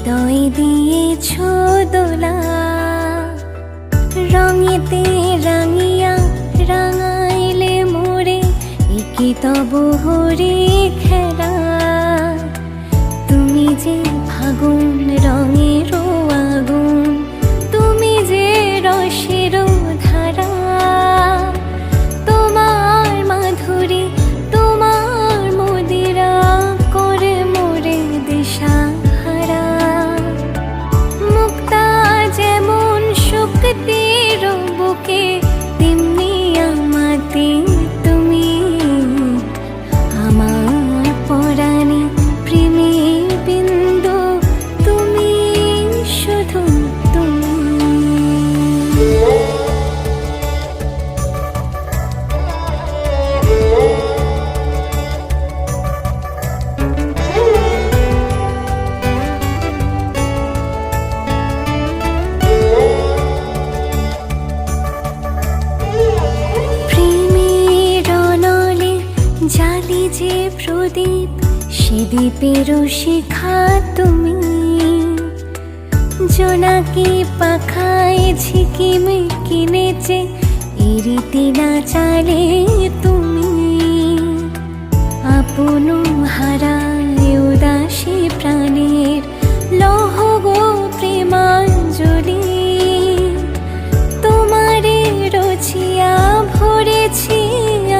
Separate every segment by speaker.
Speaker 1: হৃদয় দিয়েছ দোলা, রঙেতে রাঙিয়া রাঙাইলে মোরে, একি তব হরে খেলা। তুমি যে ফাগুন রঙের আগুন, তুমি যে রসের ধারা, তোমার মাধুরী তোমার মদিরা করে মোরে দিশাহারা। মুক্তা যেমন শক্তির বুকে, তেমনি আমাতে তুমি, আমার পরাণে প্রেমের বিন্দু, তুমি শুধু তুমি। প্রেমের অনলে জালি যে প্রদীপ, সে দ্বীপেরও শিখা তুমি। জোনাকি পাখায় ঝিকিমিকি নেচে, এরিতি না চালে তুমি। আপন হারায় উদাসী প্রাণের লহ গো প্রেমাঞ্জলি, তোমারে রচিয়া ভরেছি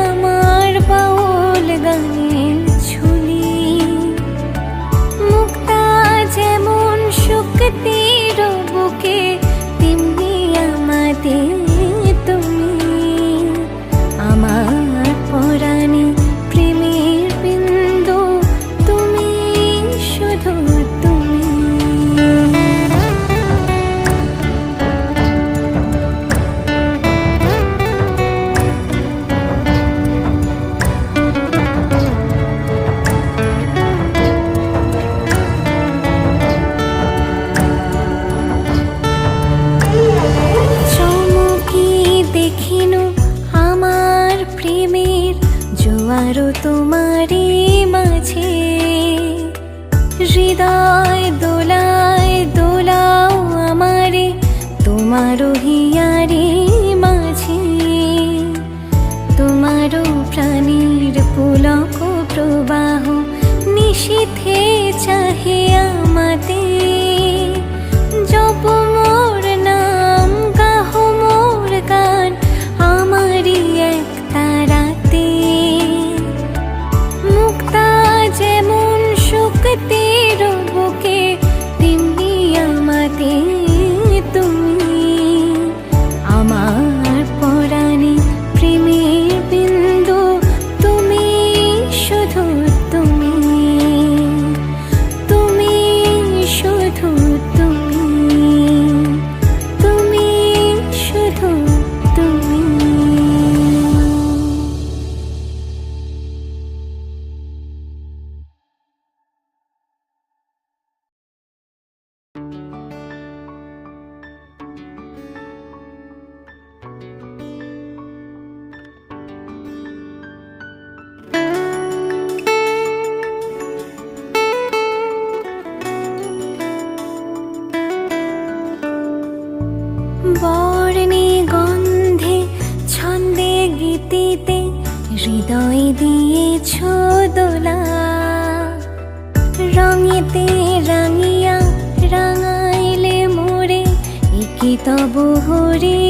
Speaker 1: আমার বাউল গানের ঝুলি। মুক্তা যেমন শক্তির বুকে, তেমনি আমাতে তুমি, আমার পরাণে প্রেমের বিন্দু, তুমি শুধু তুমি। চমকি দেখিনু আমার প্রেমের জোয়ারও তোমারই মাঝে, হৃদয় দোলায় দোলাও আমারে তোমারও হিয়ারে মাঝে। তোমারও প্রাণীর পুলক প্রবাহ নিশীথে চাহে আমাতে। জপ মোর নাম, গাহ মোর গান, আমারই এক তারাতে। মুক্তা যেমন শক্তির বুকে, তেমনি আমাতে তুমি, আমার পরাণে প্রেমের বিন্দু, তুমি শুধু তুমি, তুমি শুধু তুমি, তুমি শুধু তুমি। বর্ণে গন্ধে ছন্দে গীতিতে, হৃদয় দিয়েছ দোলা, রঙেতে রাঙিয়া রাঙাইলে মোরে, একি তব হরে